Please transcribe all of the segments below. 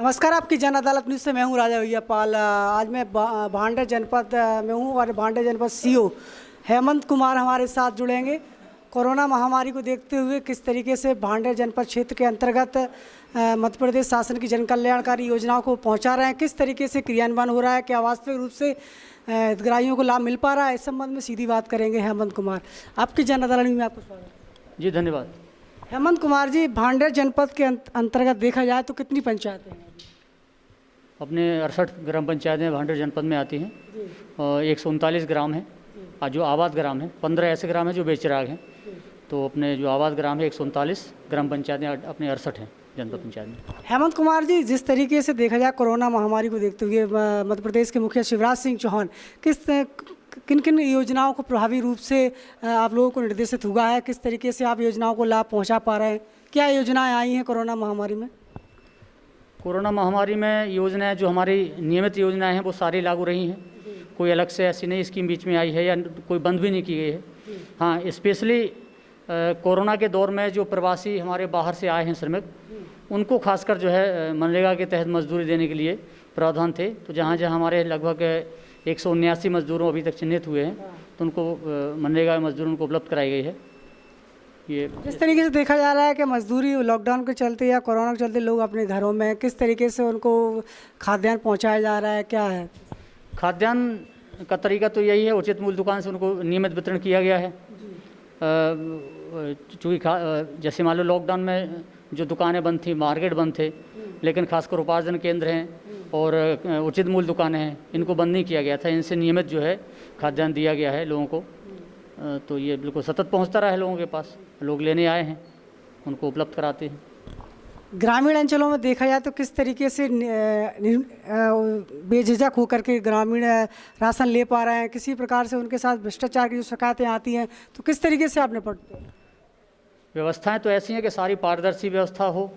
नमस्कार, आपकी जन अदालत न्यूज़ से मैं हूं राजा भैया पाल। आज मैं भांडे जनपद में हूं और भांडे जनपद सीओ हेमंत कुमार हमारे साथ जुड़ेंगे। कोरोना महामारी को देखते हुए किस तरीके से भांडे जनपद क्षेत्र के अंतर्गत मध्य प्रदेश शासन की जन कल्याणकारी योजनाओं को पहुंचा रहे हैं, किस तरीके से क्रियान्वयन हो रहा है, क्या वास्तविक रूप से हितग्राहियों को लाभ मिल पा रहा है, इस संबंध में सीधी बात करेंगे हेमंत कुमार। आपकी जन अदालत में आपको स्वागत। जी धन्यवाद। हेमंत कुमार जी, भांडे जनपद के अंतर्गत देखा जाए तो कितनी पंचायतें हैं? अपने 68 ग्राम पंचायतें भांडे जनपद में आती हैं और 139 ग्राम हैं और जो आबाद ग्राम हैं 15 ऐसे ग्राम हैं जो बेचराग हैं। तो अपने जो आबाद ग्राम है 139 ग्राम पंचायतें अपने 68 हैं जनपद पंचायत में। हेमंत कुमार जी, जिस तरीके से देखा जाए कोरोना महामारी को देखते हुए मध्य प्रदेश के मुखिया शिवराज सिंह चौहान किन किन योजनाओं को प्रभावी रूप से आप लोगों को निर्देशित हुआ है, किस तरीके से आप योजनाओं को लाभ पहुंचा पा रहे हैं, क्या योजनाएं आई हैं कोरोना महामारी में? कोरोना महामारी में योजनाएं जो हमारी नियमित योजनाएं हैं वो सारी लागू रही हैं। कोई अलग से ऐसी नई स्कीम बीच में आई है या कोई बंद भी नहीं की गई है। हाँ, स्पेशली कोरोना के दौर में जो प्रवासी हमारे बाहर से आए हैं श्रमिक, उनको खासकर जो है मनरेगा के तहत मजदूरी देने के लिए प्रावधान थे। तो जहाँ जहाँ हमारे लगभग 179 मजदूरों अभी तक चिन्हित हुए हैं तो उनको मनरेगा मजदूर उनको उपलब्ध कराई गई है। ये जिस तरीके से देखा जा रहा है कि मजदूरी लॉकडाउन के चलते या कोरोना के चलते लोग अपने घरों में, किस तरीके से उनको खाद्यान्न पहुंचाया जा रहा है, क्या है? खाद्यान्न का तरीका तो यही है, उचित मूल्य दुकान से उनको नियमित वितरण किया गया है। चूँकि जैसे मान लो लॉकडाउन में जो दुकानें बंद थी, मार्केट बंद थे, लेकिन खासकर उपार्जन केंद्र हैं और उचित मूल्य दुकानें हैं, इनको बंद नहीं किया गया था। इनसे नियमित जो है खाद्यान्न दिया गया है लोगों को। तो ये बिल्कुल सतत पहुंचता रहा है लोगों के पास, लोग लेने आए हैं, उनको उपलब्ध कराते हैं। ग्रामीण अंचलों में देखा जाए तो किस तरीके से बेझिझक होकर के ग्रामीण राशन ले पा रहे हैं, किसी प्रकार से उनके साथ भ्रष्टाचार की जो शिकायतें आती हैं तो किस तरीके से आप निपटते हैं? व्यवस्थाएं तो ऐसी हैं कि सारी पारदर्शी व्यवस्था हो,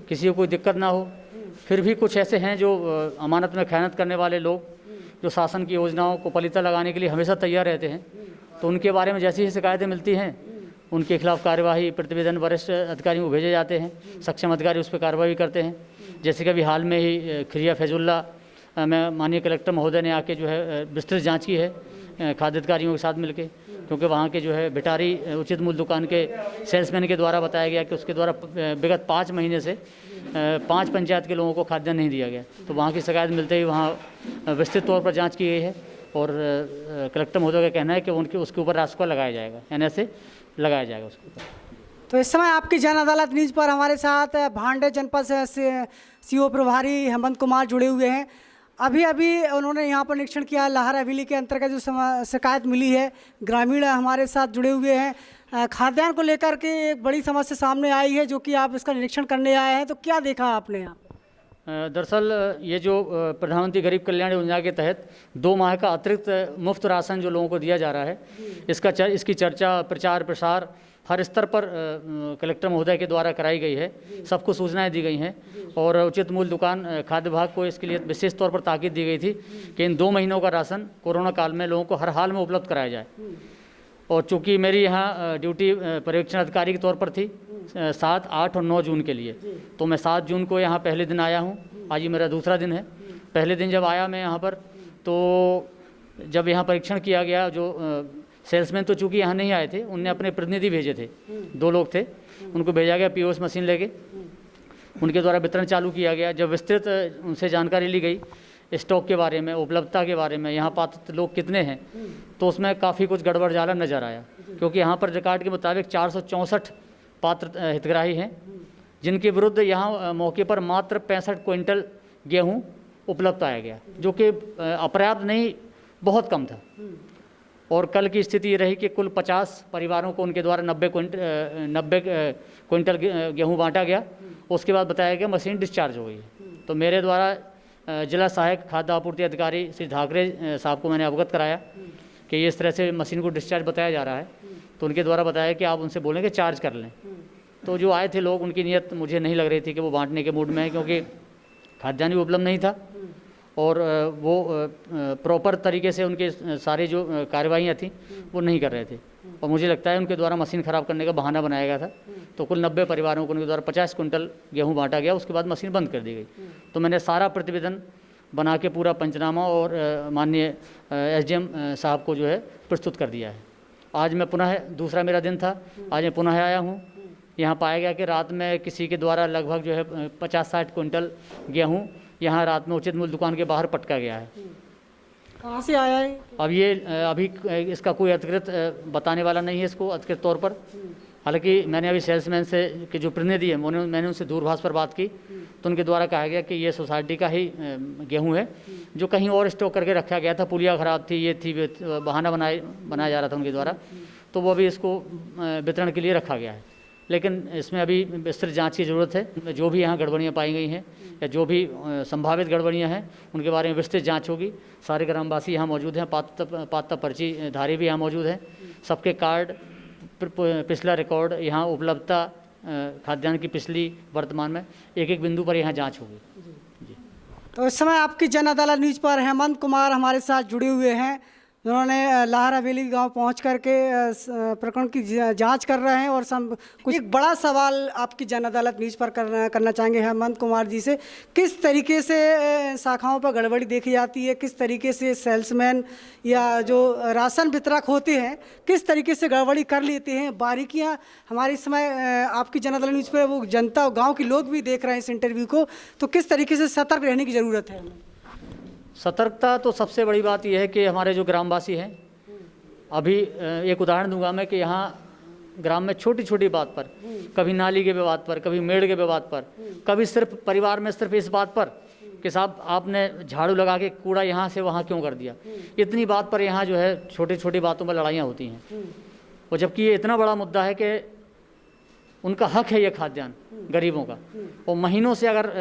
किसी को कोई दिक्कत ना हो। फिर भी कुछ ऐसे हैं जो अमानत में खयानत करने वाले लोग, जो शासन की योजनाओं को पलीता लगाने के लिए हमेशा तैयार रहते हैं। तो उनके बारे में जैसी ही शिकायतें मिलती हैं, उनके खिलाफ कार्यवाही प्रतिवेदन वरिष्ठ अधिकारियों को भेजे जाते हैं, सक्षम अधिकारी उस पर कार्रवाई करते हैं। जैसे कि अभी हाल में ही खिरिया फैजुल्ला में माननीय कलेक्टर महोदय ने आके जो है विस्तृत जांच की है खाद्य अधिकारियों के साथ मिलकर, क्योंकि वहाँ के जो है भिटारी उचित मूल्य दुकान के सेल्समैन के द्वारा बताया गया कि उसके द्वारा विगत 5 महीने से 5 पंचायत के लोगों को खाद्यान्न नहीं दिया गया। तो वहाँ की शिकायत मिलते ही वहाँ विस्तृत तौर पर जाँच की गई है और कलेक्टर महोदय का कहना है कि उसके ऊपर राजस्व लगाया जाएगा, NSA लगाया जाएगा उसके ऊपर। तो इस समय आपकी जन अदालत न्यूज़ पर हमारे साथ भांडे जनपद से सीओ प्रभारी हेमंत कुमार जुड़े हुए हैं। अभी उन्होंने यहाँ पर निरीक्षण किया। लहर हवेली के अंतर्गत जो शिकायत मिली है, ग्रामीण हमारे साथ जुड़े हुए हैं। खाद्यान्न को लेकर के एक बड़ी समस्या सामने आई है जो कि आप इसका निरीक्षण करने आए हैं, तो क्या देखा आपने यहाँ? दरअसल ये जो प्रधानमंत्री गरीब कल्याण योजना के तहत 2 माह का अतिरिक्त मुफ्त राशन जो लोगों को दिया जा रहा है, इसकी चर्चा प्रचार प्रसार हर स्तर पर कलेक्टर महोदय के द्वारा कराई गई है। सबको सूचनाएं दी गई हैं और उचित मूल्य दुकान खाद्य विभाग को इसके लिए विशेष तौर पर ताकीद दी गई थी कि इन 2 महीनों का राशन कोरोना काल में लोगों को हर हाल में उपलब्ध कराया जाए। और चूँकि मेरी यहाँ ड्यूटी पर्यवेक्षण अधिकारी के तौर पर थी 7, 8 और 9 जून के लिए, तो मैं 7 जून को यहाँ पहले दिन आया हूँ। आज ये मेरा दूसरा दिन है। पहले दिन जब आया मैं यहाँ पर, तो जब यहाँ परीक्षण किया गया, जो सेल्समैन तो चूँकि यहाँ नहीं आए थे, उनने अपने प्रतिनिधि भेजे थे, 2 लोग थे, उनको भेजा गया POS मशीन लेके, उनके द्वारा वितरण चालू किया गया। जब विस्तृत उनसे जानकारी ली गई स्टॉक के बारे में, उपलब्धता के बारे में, यहाँ पात्र लोग कितने हैं, तो उसमें काफ़ी कुछ गड़बड़ जाला नज़र आया। क्योंकि यहाँ पर रिकॉर्ड के मुताबिक 464 पात्र हितग्राही हैं, जिनके विरुद्ध यहाँ मौके पर मात्र 65 क्विंटल गेहूँ उपलब्ध पाया गया, जो कि अपर्याप्त नहीं, बहुत कम था। और कल की स्थिति ये रही कि कुल 50 परिवारों को उनके द्वारा 90 क्विंटल गेहूँ बांटा गया। उसके बाद बताया गया मशीन डिस्चार्ज हो गई। तो मेरे द्वारा जिला सहायक खाद्य आपूर्ति अधिकारी श्री धाकरे साहब को मैंने अवगत कराया कि ये इस तरह से मशीन को डिस्चार्ज बताया जा रहा है। तो उनके द्वारा बताया कि आप उनसे बोलें कि चार्ज कर लें। तो जो आए थे लोग, उनकी नीयत मुझे नहीं लग रही थी कि वो बांटने के मूड में है, क्योंकि खाद्यान्न भी उपलब्ध नहीं था और वो प्रॉपर तरीके से उनके सारी जो कार्रवाइयाँ थी वो नहीं कर रहे थे, और मुझे लगता है उनके द्वारा मशीन ख़राब करने का बहाना बनाया गया था। तो कुल 90 परिवारों को उनके द्वारा 50 क्विंटल गेहूँ बांटा गया, उसके बाद मशीन बंद कर दी गई। तो मैंने सारा प्रतिवेदन बना के पूरा पंचनामा और माननीय SDM साहब को जो है प्रस्तुत कर दिया है। आज मैं पुनः, दूसरा मेरा दिन था, आज मैं पुनः आया हूँ। यहाँ पाया गया कि रात में किसी के द्वारा लगभग जो है 50-60 क्विंटल गेहूँ यहाँ रात में उचित मूल्य दुकान के बाहर पटका गया है। कहाँ से आया है? अब ये अभी इसका कोई अधिकृत बताने वाला नहीं है इसको अधिकृत तौर पर। हालांकि मैंने अभी सेल्समैन से के जो प्रतिनिधि है मैंने उनसे दूरभाष पर बात की, तो उनके द्वारा कहा गया कि ये सोसाइटी का ही गेहूं है जो कहीं और स्टॉक करके रखा गया था, पुलिया ख़राब थी, ये थी, बहाना बनाया जा रहा था उनके द्वारा, तो वो अभी इसको वितरण के लिए रखा गया है। लेकिन इसमें अभी विस्तृत जांच की ज़रूरत है। जो भी यहाँ गड़बड़ियाँ पाई गई हैं या जो भी संभावित गड़बड़ियाँ हैं उनके बारे में विस्तृत जांच होगी। सारे ग्रामवासी यहाँ मौजूद हैं, पात्र पर्ची धारी भी यहाँ मौजूद हैं, सबके कार्ड, पिछला रिकॉर्ड, यहाँ उपलब्धता खाद्यान्न की पिछली वर्तमान में एक बिंदु पर यहाँ जाँच होगी। तो इस समय आपकी जन अदालत न्यूज़ पर हेमंत कुमार हमारे साथ जुड़े हुए हैं, उन्होंने लाहर हवेली गांव पहुंच करके प्रकरण की जांच कर रहे हैं। और कुछ एक बड़ा सवाल आपकी जन अदालत न्यूज़ पर करना चाहेंगे हेमंत कुमार जी से, किस तरीके से शाखाओं पर गड़बड़ी देखी जाती है, किस तरीके से सेल्समैन या जो राशन वितरक होते हैं किस तरीके से गड़बड़ी कर लेते हैं, बारीकियाँ हमारे इस समय आपकी जन अदालत न्यूज़ पर वो जनता, गाँव के लोग भी देख रहे हैं इस इंटरव्यू को, तो किस तरीके से सतर्क रहने की ज़रूरत है? सतर्कता तो सबसे बड़ी बात यह है कि हमारे जो ग्रामवासी हैं, अभी एक उदाहरण दूंगा मैं कि यहाँ ग्राम में छोटी छोटी बात पर, कभी नाली के विवाद पर, कभी मेड़ के विवाद पर, कभी सिर्फ परिवार में सिर्फ इस बात पर कि साहब आपने झाड़ू लगा के कूड़ा यहाँ से वहाँ क्यों कर दिया, इतनी बात पर यहाँ जो है छोटी छोटी बातों पर लड़ाइयाँ होती हैं। और जबकि ये इतना बड़ा मुद्दा है कि उनका हक है ये खाद्यान्न गरीबों का, और महीनों से अगर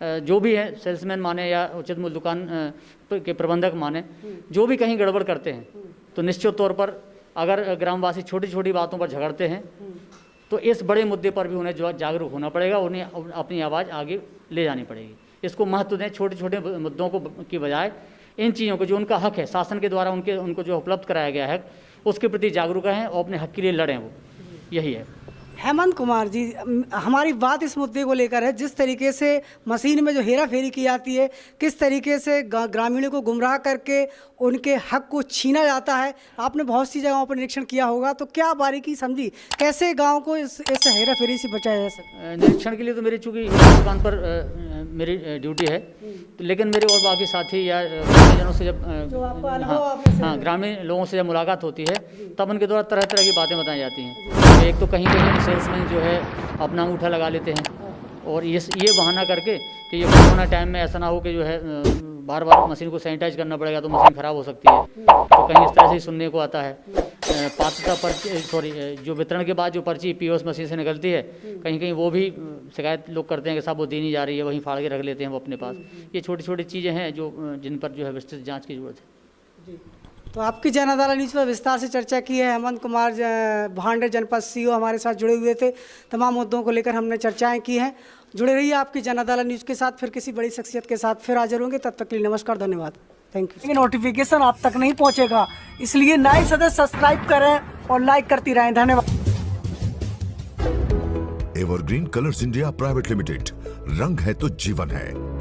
जो भी है सेल्समैन माने या उचित मूल्य दुकान के प्रबंधक माने, जो भी कहीं गड़बड़ करते हैं तो निश्चित तौर पर अगर ग्रामवासी छोटी छोटी बातों पर झगड़ते हैं तो इस बड़े मुद्दे पर भी उन्हें जो जागरूक होना पड़ेगा, उन्हें अपनी आवाज़ आगे ले जानी पड़ेगी। इसको महत्व दें, छोटे छोटे मुद्दों को की बजाय इन चीज़ों को जो उनका हक है शासन के द्वारा उनको जो उपलब्ध कराया गया है उसके प्रति जागरूक रहें और अपने हक के लिए लड़ें, वो यही है। हेमंत कुमार जी, हमारी बात इस मुद्दे को लेकर है, जिस तरीके से मशीन में जो हेरा फेरी की जाती है, किस तरीके से ग्रामीणों को गुमराह करके उनके हक को छीना जाता है, आपने बहुत सी जगहों पर निरीक्षण किया होगा, तो क्या बारीकी समझी, कैसे गांव को इस हेरा फेरी से बचाया जा सकता है? निरीक्षण के लिए तो मेरी चूँकि दुकान पर मेरी ड्यूटी है, लेकिन मेरे और बाकी साथी या जनों से जब ग्रामीण लोगों से जब मुलाकात होती है तब उनके द्वारा तरह तरह की बातें बताई जाती हैं। एक तो कहीं कहीं सेल्समैन जो है अपना अंगूठा लगा लेते हैं, और ये बहाना करके कि ये कोरोना टाइम में ऐसा ना हो कि जो है बार बार मशीन को सैनिटाइज करना पड़ेगा तो मशीन ख़राब हो सकती है, तो कहीं इस तरह से ही सुनने को आता है। पात्रता पर्ची, जो वितरण के बाद जो पर्ची POS मशीन से निकलती है, कहीं कहीं वो भी शिकायत लोग करते हैं कि साहब वो दी नहीं जा रही है, वहीं फाड़ के रख लेते हैं वो अपने पास। ये छोटी छोटी चीज़ें हैं जो जिन पर जो है विस्तृत जाँच की जरूरत है। तो आपकी जन अदालत न्यूज़ पर विस्तार से चर्चा की है। हेमंत कुमार भांडेर जनपद CO हमारे साथ जुड़े हुए थे, तमाम मुद्दों को लेकर हमने चर्चाएं की हैं। जुड़े रहिए आपकी जन अदालत न्यूज़ के साथ, फिर किसी बड़ी शख्सियत के साथ फिर हाजिर होंगे। तब तक के लिए नमस्कार, धन्यवाद, थैंक यू। नोटिफिकेशन आप तक नहीं पहुंचेगा, इसलिए नए सदस्य सब्सक्राइब करें और लाइक करती रहें। धन्यवाद। Evergreen colours India private limited, रंग है तो जीवन है।